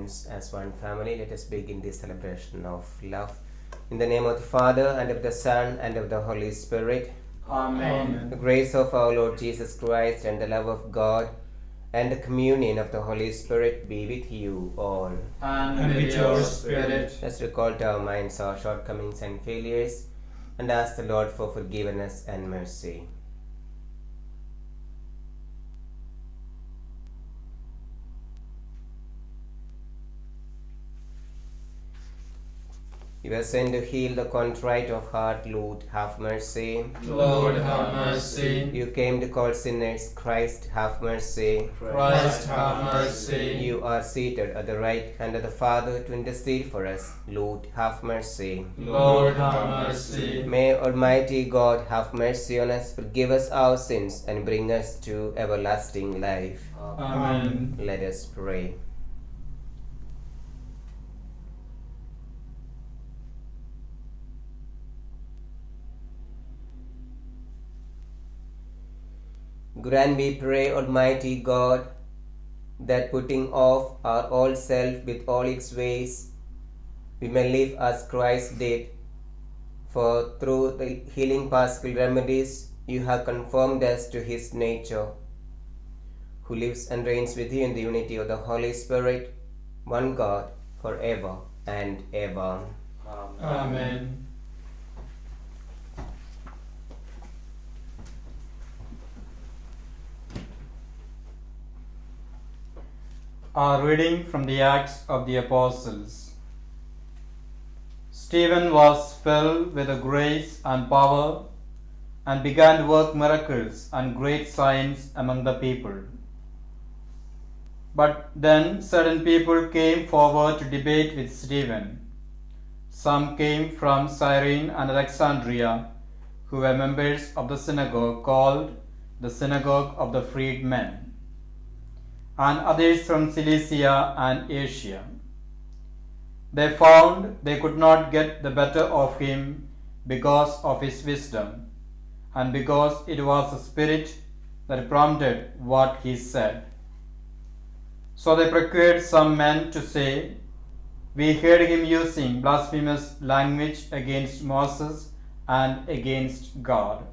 friends, as one family, let us begin this celebration of love. In the name of the Father, and of the Son, and of the Holy Spirit. Amen. The grace of our Lord Jesus Christ, and the love of God, and the communion of the Holy Spirit be with you all. And with your spirit. Let's recall to our minds our shortcomings and failures, and ask the Lord for forgiveness and mercy. You are sent to heal the contrite of heart, Lord, have mercy. Lord, have mercy. You came to call sinners, Christ, have mercy. Christ, have mercy. You are seated at the right hand of the Father to intercede for us, Lord, have mercy. Lord, have mercy. May Almighty God have mercy on us, forgive us our sins, and bring us to everlasting life. Amen. Let us pray. Grant, we pray, Almighty God, that putting off our old self with all its ways, we may live as Christ did. For through the healing paschal remedies, you have conformed us to his nature, who lives and reigns with you in the unity of the Holy Spirit, one God, forever and ever. Amen. A reading from the Acts of the Apostles. Stephen was filled with the grace and power and began to work miracles and great signs among the people. But then certain people came forward to debate with Stephen. Some came from Cyrene and Alexandria, who were members of the synagogue called the Synagogue of the Freedmen, and others from Cilicia and Asia. They found they could not get the better of him because of his wisdom, and because it was the Spirit that prompted what he said. So they procured some men to say, "We heard him using blasphemous language against Moses and against God."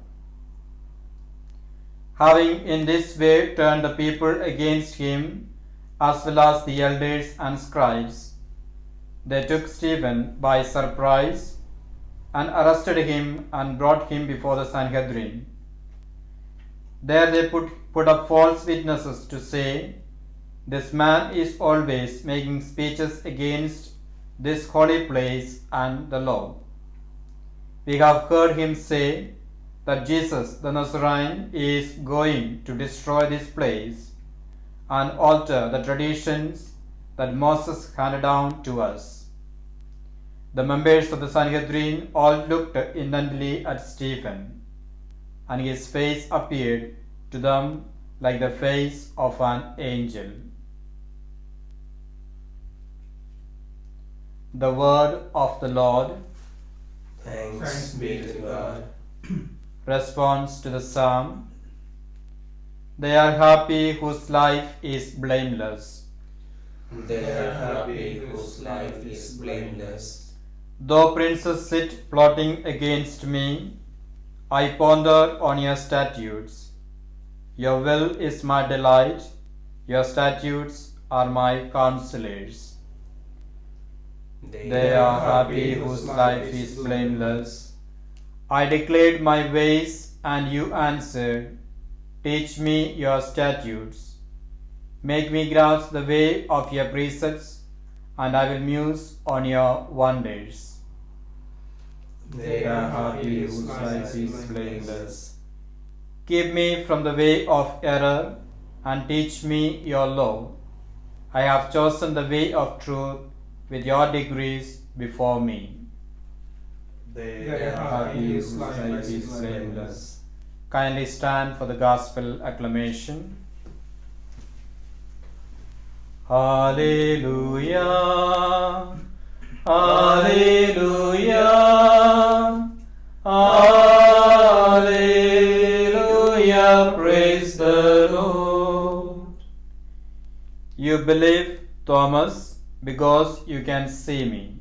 Having in this way turned the people against him, as well as the elders and scribes, they took Stephen by surprise and arrested him and brought him before the Sanhedrin. There they put up false witnesses to say, "This man is always making speeches against this holy place and the law. We have heard him say that Jesus the Nazarene is going to destroy this place and alter the traditions that Moses handed down to us." The members of the Sanhedrin all looked intently at Stephen, and his face appeared to them like the face of an angel. The word of the Lord. Thanks be to God. Response to the psalm. They are happy whose life is blameless. They are happy whose life is blameless. Though princes sit plotting against me, I ponder on your statutes. Your will is my delight, your statutes are my counselors. They are happy whose life is blameless. I declared my ways, and you answered, "Teach me your statutes. Make me grasp the way of your precepts, and I will muse on your wonders." They are happy whose life is blameless. Keep me from the way of error, and teach me your law. I have chosen the way of truth with your degrees before me. They are happy whose life is blameless. Kindly stand for the gospel acclamation. Hallelujah, Hallelujah, Hallelujah, praise the Lord. You believe, Thomas, because you can see me.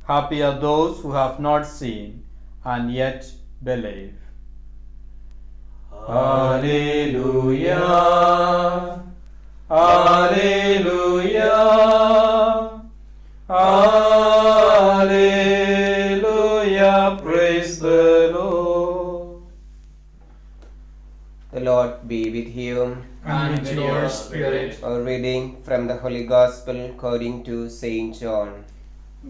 Happy are those who have not seen and yet believe. Alleluia. Alleluia. Alleluia. Praise the Lord. The Lord be with you. And with your spirit. A reading from the Holy Gospel according to Saint John.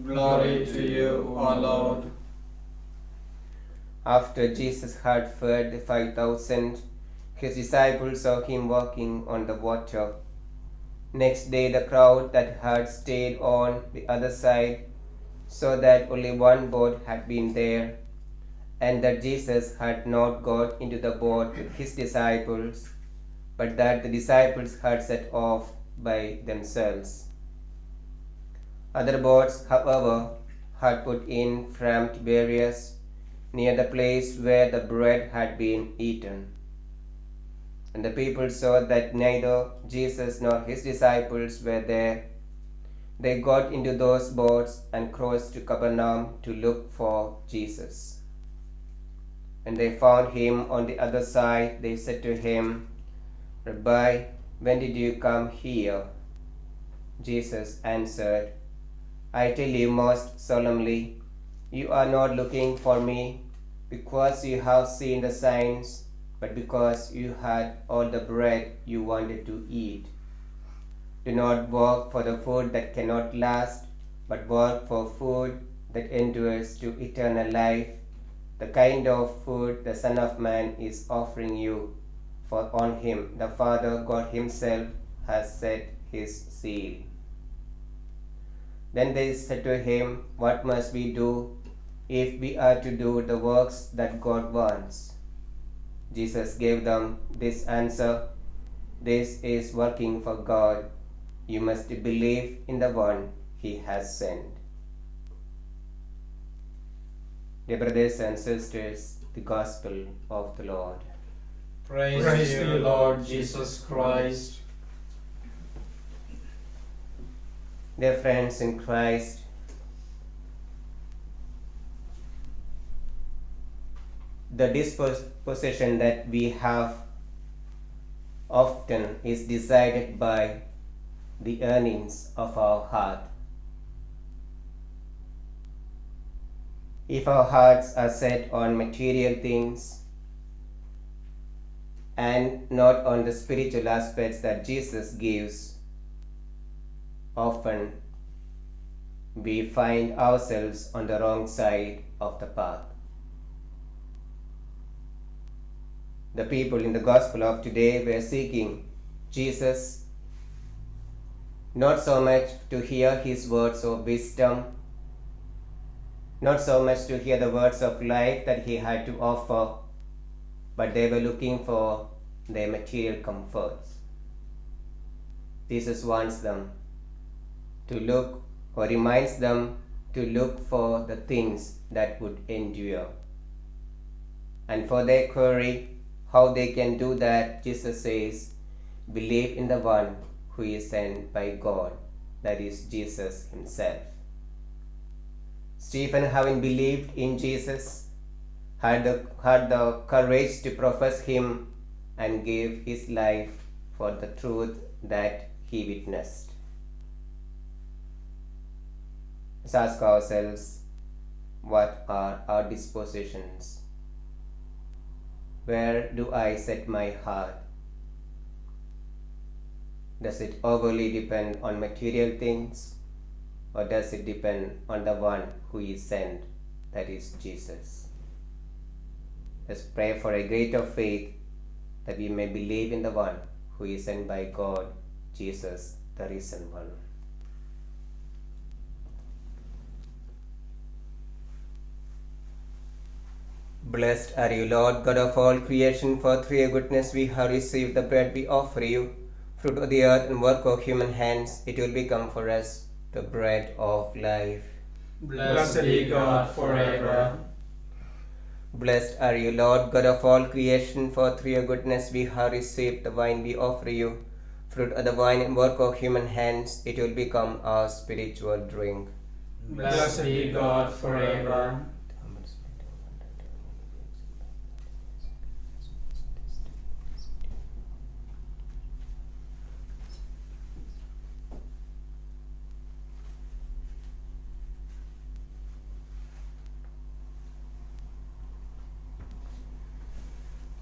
Glory to you, O Lord. After Jesus had fed the 5,000, his disciples saw him walking on the water. Next day the crowd that had stayed on the other side saw that only one boat had been there, and that Jesus had not got into the boat with his disciples, but that the disciples had set off by themselves. Other boats, however, had put in from Tiberias, near the place where the bread had been eaten. And the people saw that neither Jesus nor his disciples were there. They got into those boats and crossed to Capernaum to look for Jesus. When they found him on the other side, they said to him, "Rabbi, when did you come here?" Jesus answered, "I tell you most solemnly, you are not looking for me because you have seen the signs, but because you had all the bread you wanted to eat. Do not work for the food that cannot last, but work for food that endures to eternal life, the kind of food the Son of Man is offering you, for on him the Father God himself has set his seal." Then they said to him, "What must we do if we are to do the works that God wants?" Jesus gave them this answer, "This is working for God. You must believe in the one he has sent." Dear brothers and sisters, the Gospel of the Lord. Praise to you, Lord Jesus Christ. Dear friends in Christ, the disposition that we have often is decided by the earnings of our heart. If our hearts are set on material things and not on the spiritual aspects that Jesus gives, often we find ourselves on the wrong side of the path. The people in the Gospel of today were seeking Jesus not so much to hear his words of wisdom, not so much to hear the words of life that he had to offer, but they were looking for their material comforts. Jesus wants them to look, or reminds them to look for the things that would endure. And for their query, how they can do that, Jesus says, "Believe in the one who is sent by God," that is Jesus himself. Stephen, having believed in Jesus, had the courage to profess him and gave his life for the truth that he witnessed. Let's ask ourselves, what are our dispositions? Where do I set my heart? Does it overly depend on material things, or does it depend on the one who is sent, that is Jesus? Let's pray for a greater faith that we may believe in the one who is sent by God, Jesus, the risen one. Blessed are you, Lord, God of all creation, for through your goodness we have received the bread we offer you, fruit of the earth and work of human hands. It will become for us the bread of life. Blessed be God forever. Blessed are you, Lord, God of all creation, for through your goodness we have received the wine we offer you, fruit of the vine and work of human hands, it will become our spiritual drink. Blessed be God forever.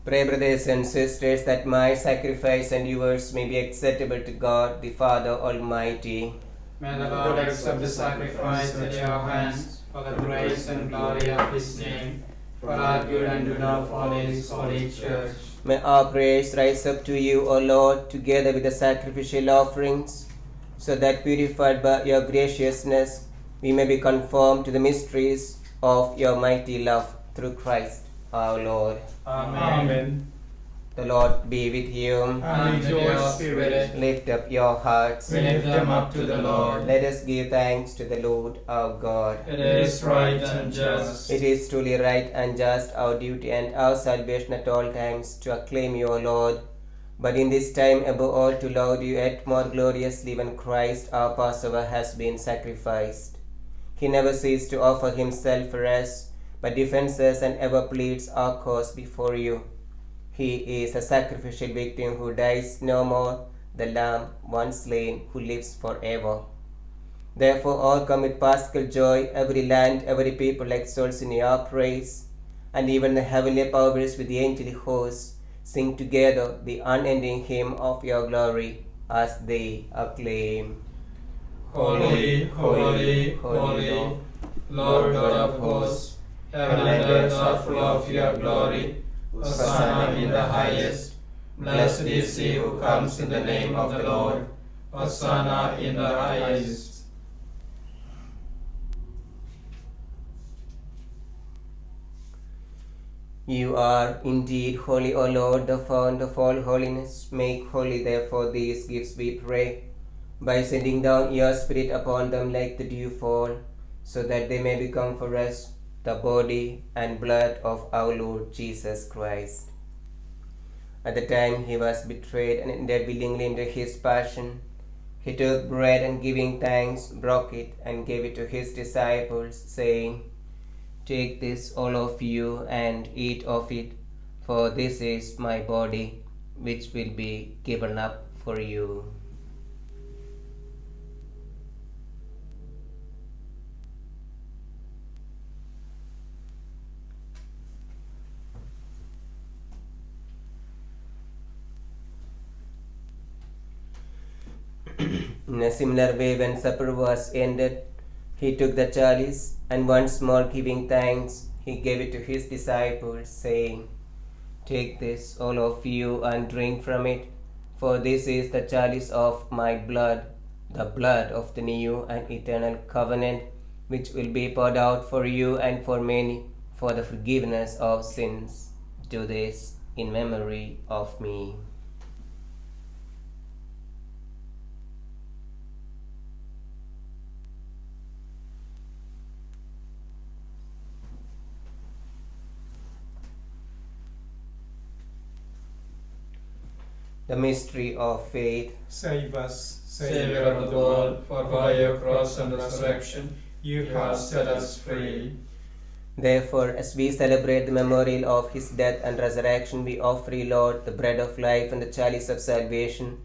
Pray, brothers and sisters, that my sacrifice and yours may be acceptable to God, the Father Almighty. May the Lord accept the sacrifice at your hands for the praise and glory of His name, for our good and good of all His holy church. May our prayers rise up to you, O Lord, together with the sacrificial offerings, so that purified by your graciousness, we may be conformed to the mysteries of your mighty love through Christ our Lord. Amen. The Lord be with you. And with your spirit, Lift up your hearts. we lift them up to the Lord. Let us give thanks to the Lord our God. It is right and just. It is truly right and just, our duty and our salvation at all times, to acclaim you, O Lord, but in this time above all to laud you yet more gloriously when Christ our Passover has been sacrificed. He never ceased to offer himself for us, but defends us and ever pleads our cause before you. He is a sacrificial victim who dies no more, the Lamb once slain who lives forever. Therefore all come with paschal joy, every land, every people exalts in your praise, and even the heavenly powers with the angelic hosts sing together the unending hymn of your glory as they acclaim. Holy, holy, holy, Lord God of hosts, heaven and earth are full of your glory. Hosanna in the highest. Blessed is he who comes in the name of the Lord. Hosanna in the highest. You are indeed holy, O Lord, the fount of all holiness. Make holy, therefore, these gifts, we pray, by sending down your Spirit upon them like the dewfall, so that they may become for us the body and blood of our Lord Jesus Christ. At the time he was betrayed and entered willingly into his passion, he took bread and giving thanks, broke it and gave it to his disciples, saying, Take this, all of you, and eat of it, for this is my body, which will be given up for you. In a similar way, when supper was ended, he took the chalice, and once more giving thanks, he gave it to his disciples, saying, Take this, all of you, and drink from it, for this is the chalice of my blood, the blood of the new and eternal covenant, which will be poured out for you and for many for the forgiveness of sins. Do this in memory of me. The mystery of faith. Save us, Savior of the world, for by your cross and resurrection you have set us free. Therefore, as we celebrate the memorial of his death and resurrection, we offer you, Lord, the bread of life and the chalice of salvation,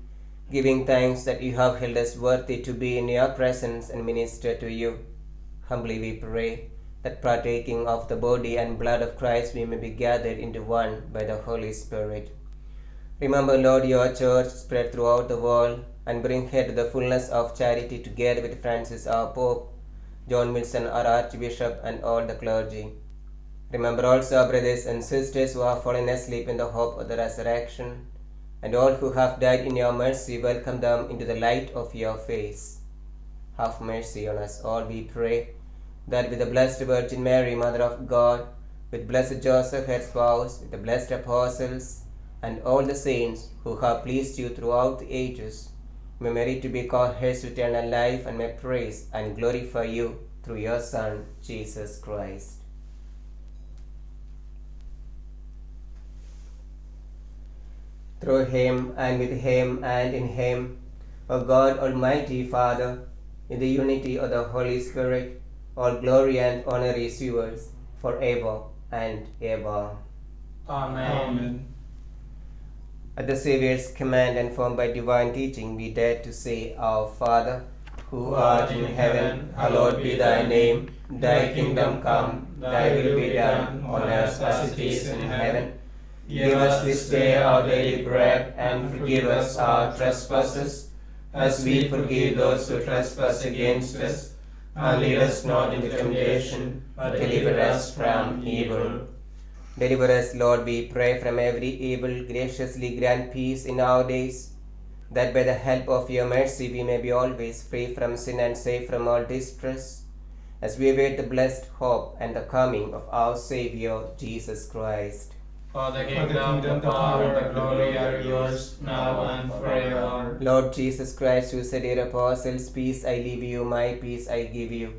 giving thanks that you have held us worthy to be in your presence and minister to you. Humbly we pray that partaking of the body and blood of Christ we may be gathered into one by the Holy Spirit. Remember, Lord, your church spread throughout the world, and bring her to the fullness of charity together with Francis our Pope, John Wilson our Archbishop, and all the clergy. Remember also our brothers and sisters who have fallen asleep in the hope of the resurrection, and all who have died in your mercy, welcome them into the light of your face. Have mercy on us all, we pray, that with the Blessed Virgin Mary, Mother of God, with blessed Joseph, her spouse, with the blessed apostles, and all the saints who have pleased you throughout the ages, may merit to be called heirs of eternal life, and may praise and glorify you through your Son, Jesus Christ. through him, and with him, and in him, O God, Almighty Father, in the unity of the Holy Spirit, all glory and honor is yours, forever and ever. Amen. At the Saviour's command and formed by divine teaching, we dare to say, Our Father, who art in heaven, hallowed be thy name. Thy kingdom come, thy will be done, on earth as it is in heaven. Give us this day our daily bread, and forgive us our trespasses, as we forgive those who trespass against us. And lead us not into temptation, but deliver us from evil. Deliver us, Lord, we pray, from every evil. Graciously grant peace in our days, that by the help of your mercy we may be always free from sin and safe from all distress, as we await the blessed hope and the coming of our Saviour, Jesus Christ. For the kingdom, the power, and the glory are yours, now and forever. Lord Jesus Christ, who said to your apostles, Peace I leave you, my peace I give you,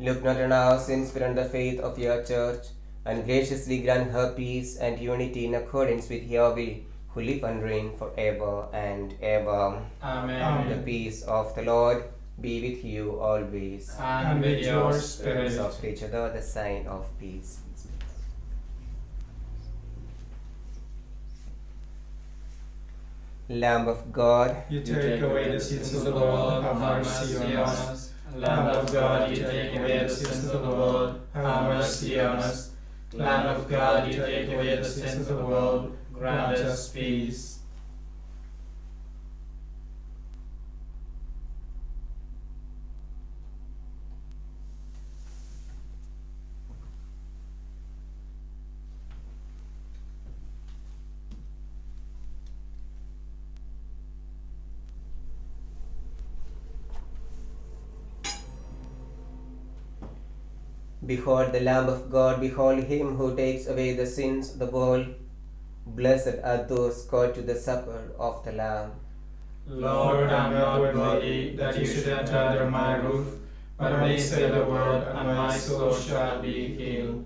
look not on our sins, but on the faith of your church, and graciously grant her peace and unity in accordance with your will, who live and reign forever and ever. Amen. The peace of the Lord be with you always. And with your spirit. Peace of each other, the sign of peace. Lamb of God, You take away the sins of the world, have mercy on us. Lamb of God, you take away the sins of the world, have mercy on us. Lamb of God, you take away the sins of the world, grant us peace. behold the Lamb of God, behold him who takes away the sins of the world. Blessed are those called to the supper of the Lamb. Lord, I am not worthy that you should enter under my roof, but only say the word, and my soul shall be healed.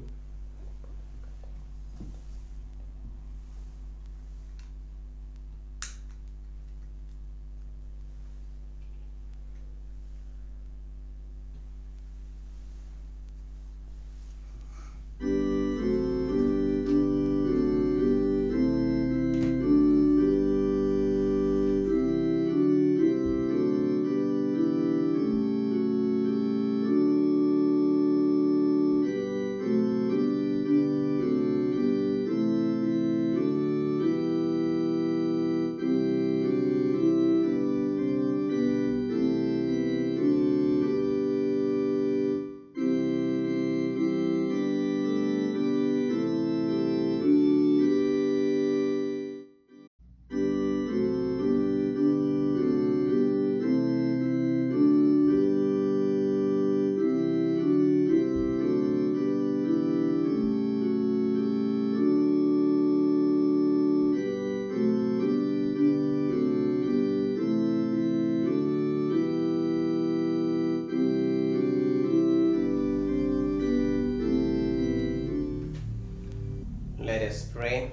Let us pray.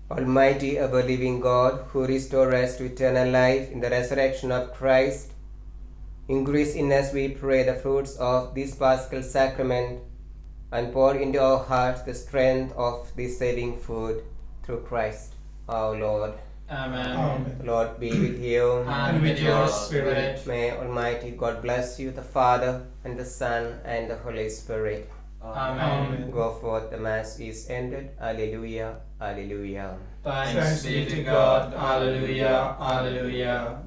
Almighty, ever living God, who restore us to eternal life in the resurrection of Christ, increase in us, we pray, the fruits of this Paschal sacrament, and pour into our hearts the strength of this saving food, through Christ our Lord. Amen. Amen. Lord be with you. And with your spirit. May Almighty God bless you, the Father, and the Son, and the Holy Spirit. Amen. Go forth, the Mass is ended. Alleluia, alleluia. Thanks be to God. Alleluia, alleluia.